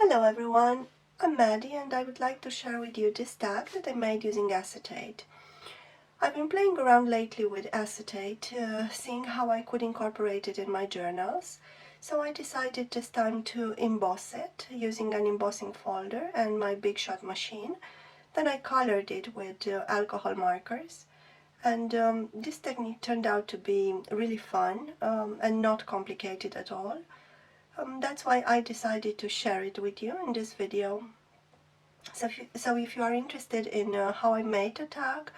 Hello everyone, I'm Maddie and I would like to share with you this tag that I made using acetate. I've been playing around lately with acetate, seeing how I could incorporate it in my journals, so I decided this time to emboss it using an embossing folder and my Big Shot machine. Then I colored it with alcohol markers, and this technique turned out to be really fun and not complicated at all. That's why I decided to share it with you in this video. So if you are interested in how I made the tag,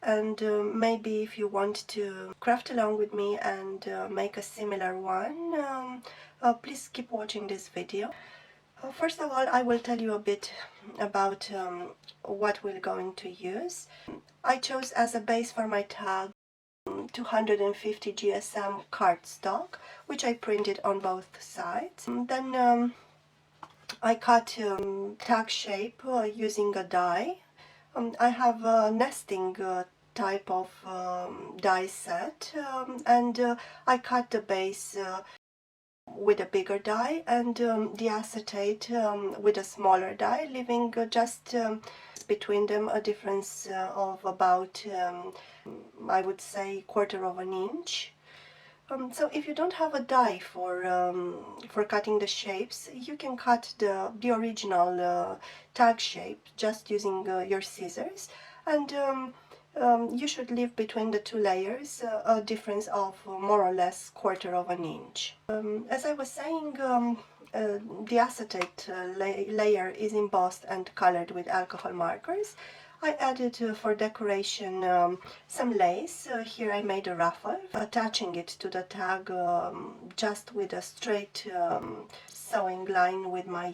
and maybe if you want to craft along with me and make a similar one, please keep watching this video. First of all, I will tell you a bit about what we're going to use. I chose as a base for my tag 250 GSM cardstock, which I printed on both sides. Then I cut tag shape using a die. I have a nesting type of die set, and I cut the base with a bigger die and the acetate with a smaller die, leaving just between them a difference of about I would say 1/4 of an inch. So if you don't have a die for cutting the shapes, you can cut the original tag shape just using your scissors, and you should leave between the two layers a difference of more or less 1/4 of an inch. As I was saying, the acetate layer is embossed and colored with alcohol markers. I added for decoration some lace. Here I made a ruffle, attaching it to the tag just with a straight sewing line with my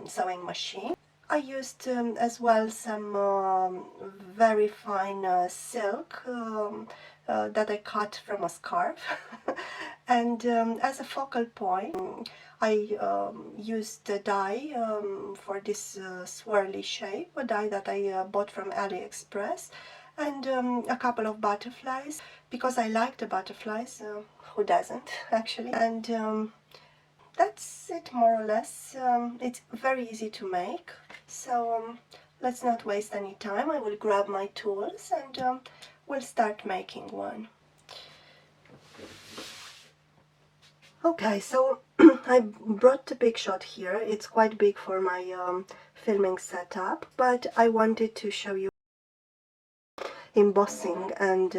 sewing machine. I used as well some very fine silk that I cut from a scarf and as a focal point I used the die for this swirly shape, a die that I bought from AliExpress, and a couple of butterflies because I like the butterflies, who doesn't actually, and that's it more or less. It's very easy to make, so let's not waste any time. I will grab my tools and we'll start making one. Okay, so I brought the Big Shot here. It's quite big for my filming setup, but I wanted to show you embossing and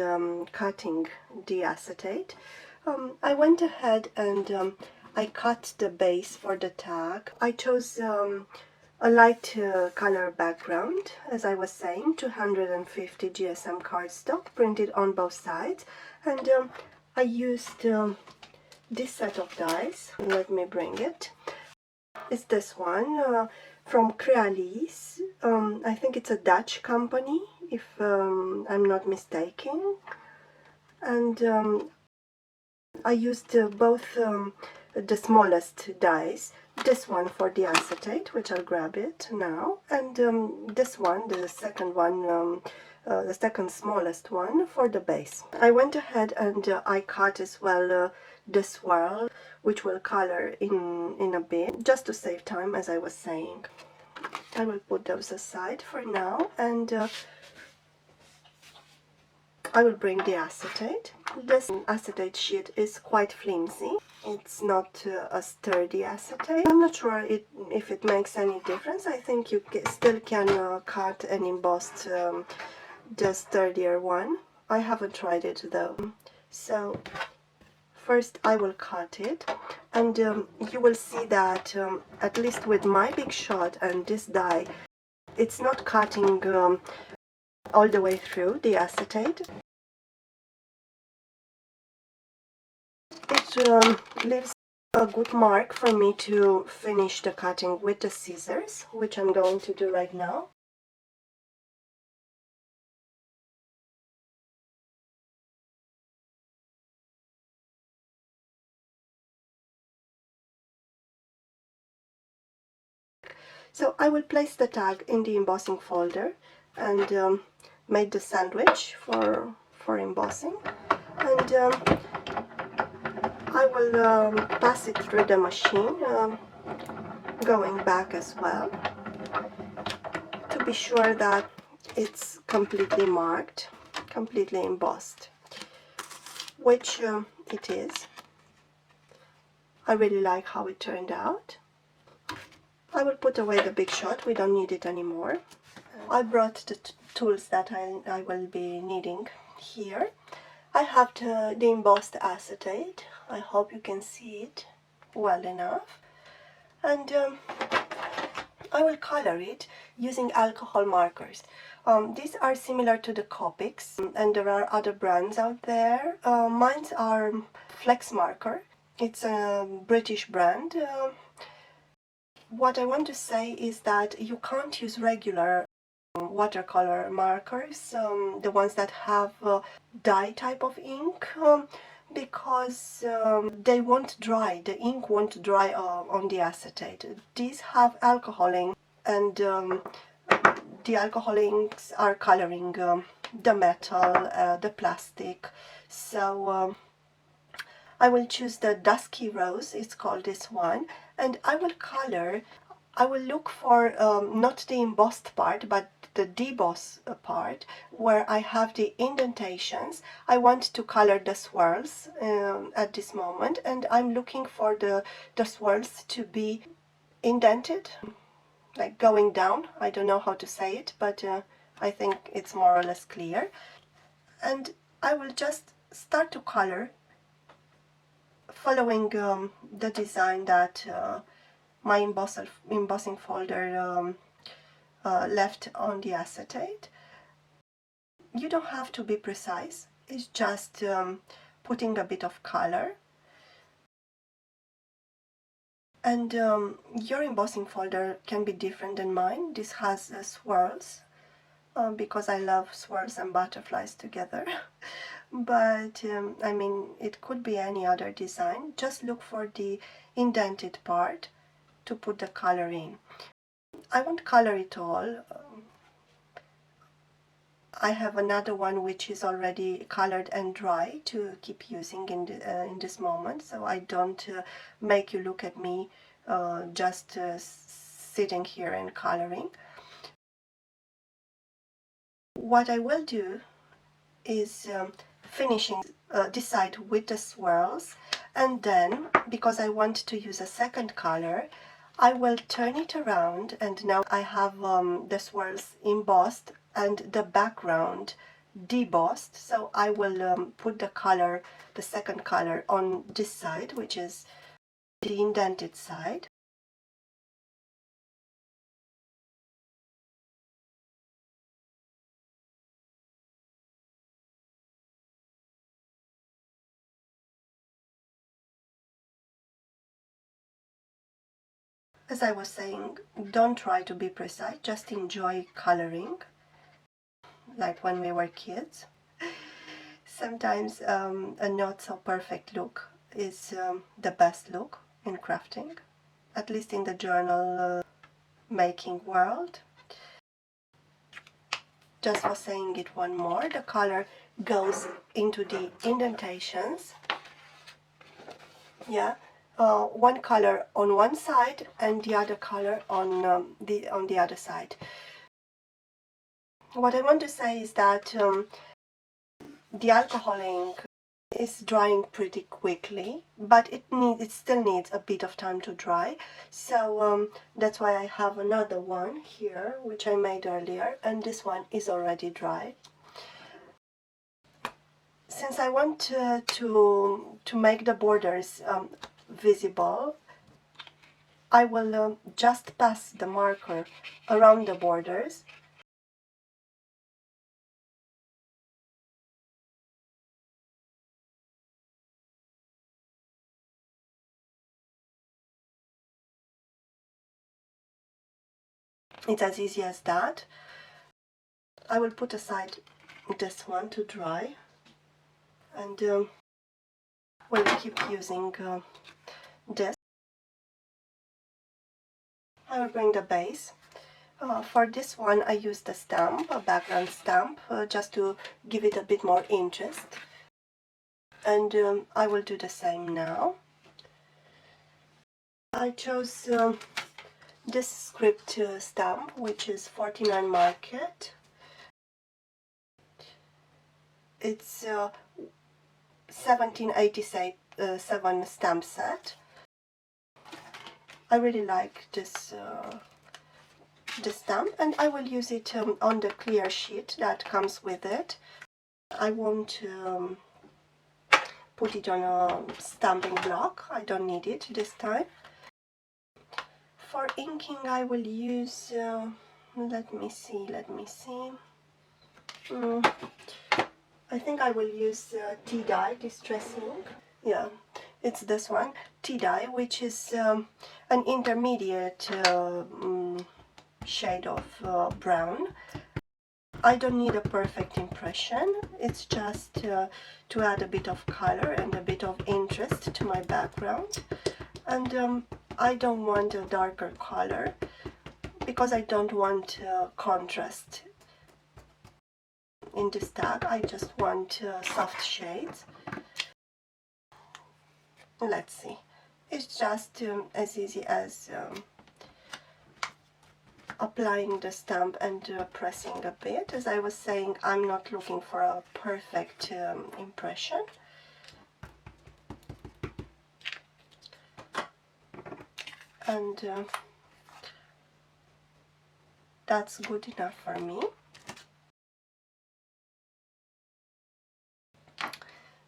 cutting the acetate. I went ahead and I cut the base for the tag. I chose a light color background, as I was saying, 250 GSM cardstock printed on both sides, and I used this set of dies. Let me bring it. It's this one from Crealis. I think it's a Dutch company, if I'm not mistaken, and I used both the smallest dies, this one for the acetate, which I'll grab it now, and this one, the second one, the second smallest one, for the base. I went ahead and I cut as well the swirl, which will color in a bit, just to save time, as I was saying. I will put those aside for now, and I will bring the acetate. This acetate sheet is quite flimsy. It's not a sturdy acetate. I'm not sure if it makes any difference. I think you still can cut and emboss the sturdier one. I haven't tried it though. So first I will cut it, and you will see that at least with my Big Shot and this die, it's not cutting all the way through the acetate. It leaves a good mark for me to finish the cutting with the scissors, which I'm going to do right now. So I will place the tag in the embossing folder and make the sandwich for embossing, and I will pass it through the machine going back as well to be sure that it's completely marked, completely embossed, which it is. I really like how it turned out. I will put away the big shot, we don't need it anymore. I brought the tools that I will be needing here. I have the embossed acetate. I hope you can see it well enough. And I will color it using alcohol markers. These are similar to the Copics, and there are other brands out there. Mine are Flex Marker. It's a British brand. What I want to say is that you can't use regular watercolor markers, the ones that have dye type of ink, because they won't dry, the ink won't dry on the acetate. These have alcohol ink, and the alcohol inks are coloring the metal, the plastic, so I will choose the Dusky Rose, it's called this one, and I will color. I will look for not the embossed part, but the deboss part, where I have the indentations. I want to color the swirls at this moment, and I'm looking for the swirls to be indented, like going down. I don't know how to say it, but I think it's more or less clear. And I will just start to color following the design that my embossing folder left on the acetate. You don't have to be precise, it's just putting a bit of color. And your embossing folder can be different than mine. This has swirls, because I love swirls and butterflies together. But I mean, it could be any other design. Just look for the indented part to put the color in. I won't color it all. I have another one which is already colored and dry to keep using in this moment, so I don't make you look at me just sitting here and coloring. What I will do is finishing this side with the swirls, and then, because I want to use a second color, I will turn it around, and now I have the swirls embossed and the background debossed, so I will put the color, the second color, on this side, which is the indented side. As I was saying, don't try to be precise, just enjoy coloring, like when we were kids. Sometimes a not so perfect look is the best look in crafting, at least in the journal making world. Just for saying it one more, the color goes into the indentations. Yeah, one color on one side and the other color on the other side. What I want to say is that the alcohol ink is drying pretty quickly, but it still needs a bit of time to dry, so that's why I have another one here which I made earlier, and this one is already dry. Since I want to make the borders visible, I will just pass the marker around the borders. It's as easy as that. I will put aside this one to dry, and we'll keep using this. I will bring the base. For this one I used a stamp, a background stamp, just to give it a bit more interest. And I will do the same now. I chose this script stamp, which is 49 market. It's 1787 stamp set. I really like this stamp, and I will use it on the clear sheet that comes with it. I won't put it on a stamping block. I don't need it this time. For inking I will use, let me see, I think I will use tea dye, distress ink. Yeah, it's this one, tea dye, which is an intermediate shade of brown. I don't need a perfect impression, it's just to add a bit of color and a bit of interest to my background. And I don't want a darker color because I don't want contrast in this tag. I just want soft shades. Let's see, it's just as easy as applying the stamp and pressing a bit. As I was saying, I'm not looking for a perfect impression. And that's good enough for me.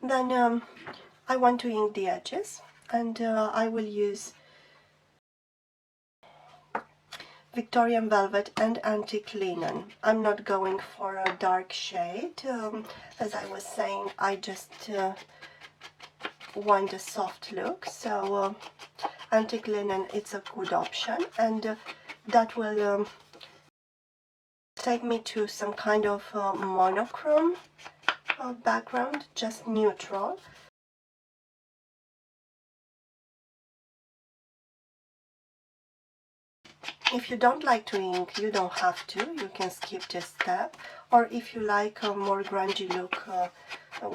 Then I want to ink the edges, and I will use Victorian Velvet and Antique Linen. I'm not going for a dark shade. As I was saying, I just want a soft look, so Antique Linen, it's a good option, and that will take me to some kind of monochrome background, just neutral. If you don't like to ink, you don't have to, you can skip this step. Or if you like a more grungy look,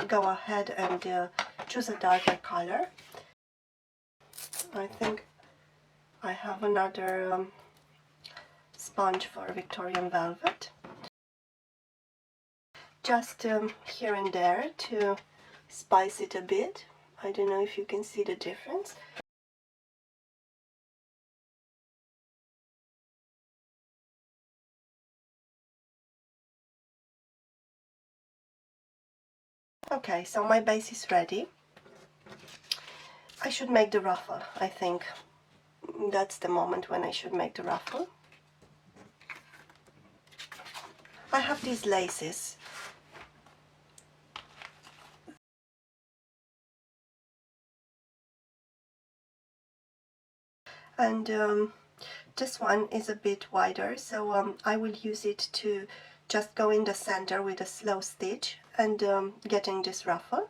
go ahead and choose a darker color. I think I have another sponge for Victorian Velvet. Just here and there to spice it a bit. I don't know if you can see the difference. Okay, so my base is ready. I should make the ruffle, I think. That's the moment when I should make the ruffle. I have these laces. And this one is a bit wider, so I will use it to just go in the center with a slow stitch and getting this ruffle.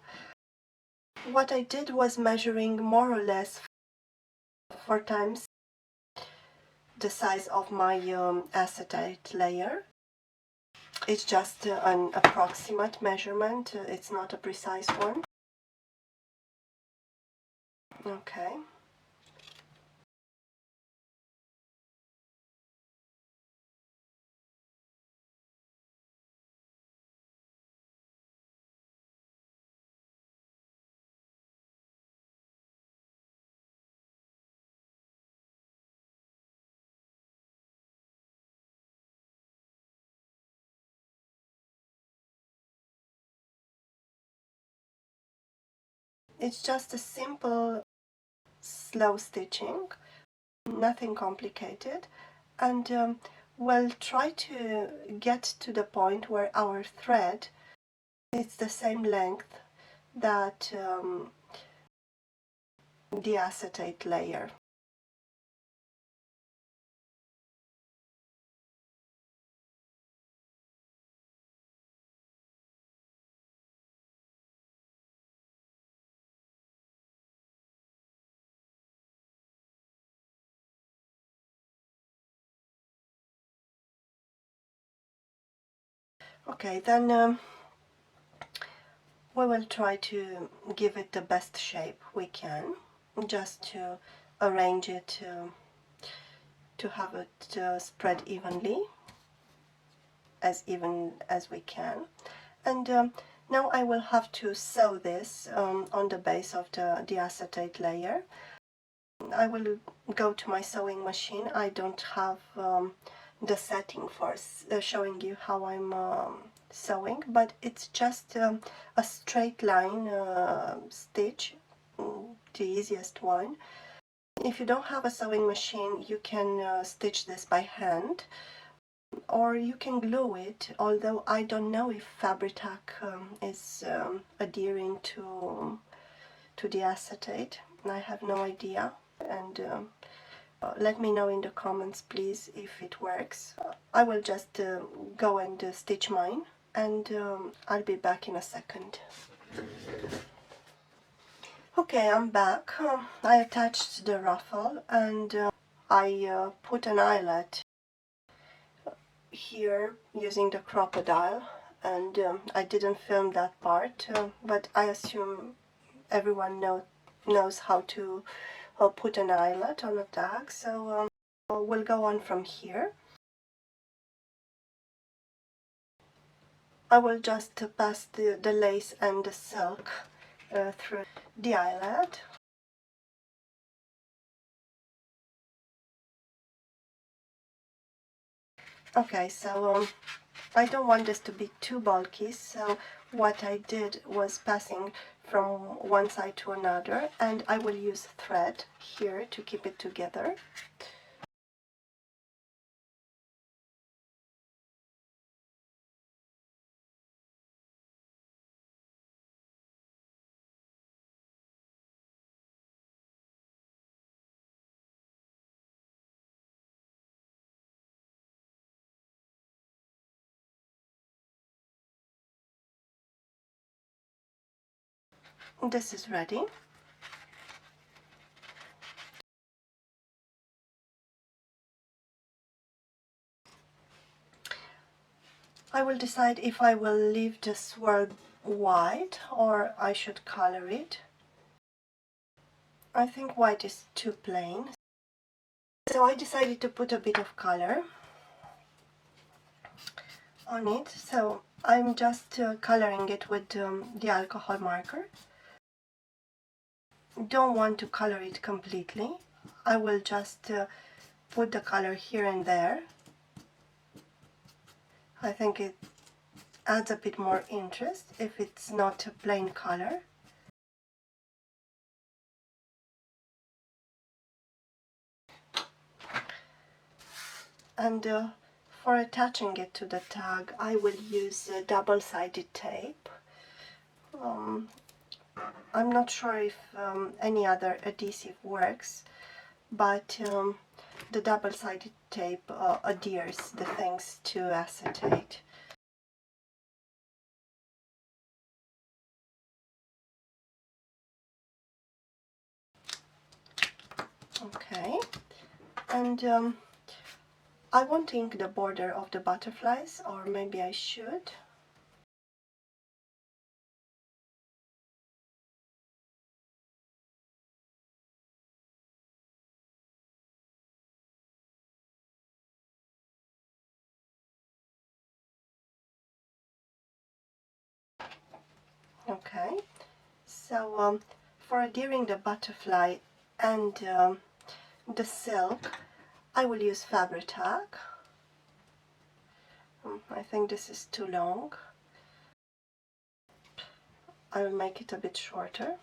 What I did was measuring more or less 4 times the size of my acetate layer. It's just an approximate measurement, it's not a precise one. Okay. It's just a simple slow stitching, nothing complicated, and we'll try to get to the point where our thread is the same length that the acetate layer. Okay, then we will try to give it the best shape we can, just to arrange it to have it spread evenly, as even as we can. And now I will have to sew this on the base of the acetate layer. I will go to my sewing machine. I don't have the setting for showing you how I'm sewing, but it's just a straight line stitch, the easiest one. If you don't have a sewing machine, you can stitch this by hand, or you can glue it, although I don't know if Fabri-Tac is adhering to the acetate. I have no idea, and let me know in the comments please if it works. I will just go and stitch mine, and I'll be back in a second. Okay, I'm back. I attached the ruffle, and I put an eyelet here using the crocodile, and I didn't film that part, but I assume everyone knows how to put an eyelet on a tag, so we'll go on from here. I will just pass the lace and the silk through the eyelet. Okay, so I don't want this to be too bulky, so what I did was passing from one side to another, and I will use thread here to keep it together. This is ready. I will decide if I will leave the swirl white or I should color it. I think white is too plain, so I decided to put a bit of color on it. So I'm just coloring it with the alcohol marker. Don't want to color it completely. I will just put the color here and there. I think it adds a bit more interest if it's not a plain color. And for attaching it to the tag, I will use double-sided tape. I'm not sure if any other adhesive works, but the double-sided tape adheres the things to acetate. Okay, and I won't ink the border of the butterflies, or maybe I should. Okay, so for adhering the butterfly and the silk, I will use Fabri-Tac. I think this is too long. I will make it a bit shorter.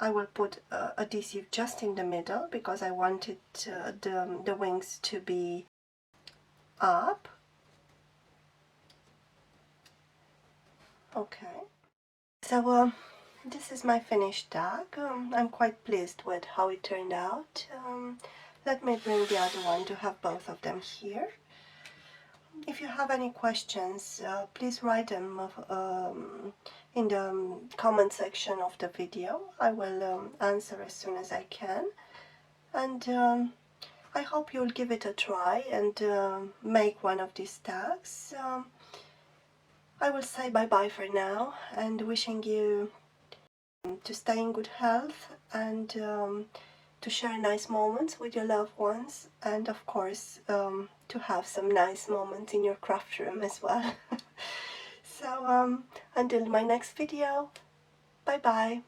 I will put adhesive just in the middle because I wanted the wings to be up. Okay, so this is my finished tag. I'm quite pleased with how it turned out. Let me bring the other one to have both of them here. if you have any questions, please write them in the comment section of the video. I will answer as soon as I can. And I hope you'll give it a try and make one of these tags. I will say bye-bye for now, and wishing you to stay in good health and to share nice moments with your loved ones, and of course to have some nice moments in your craft room as well. So until my next video, bye bye.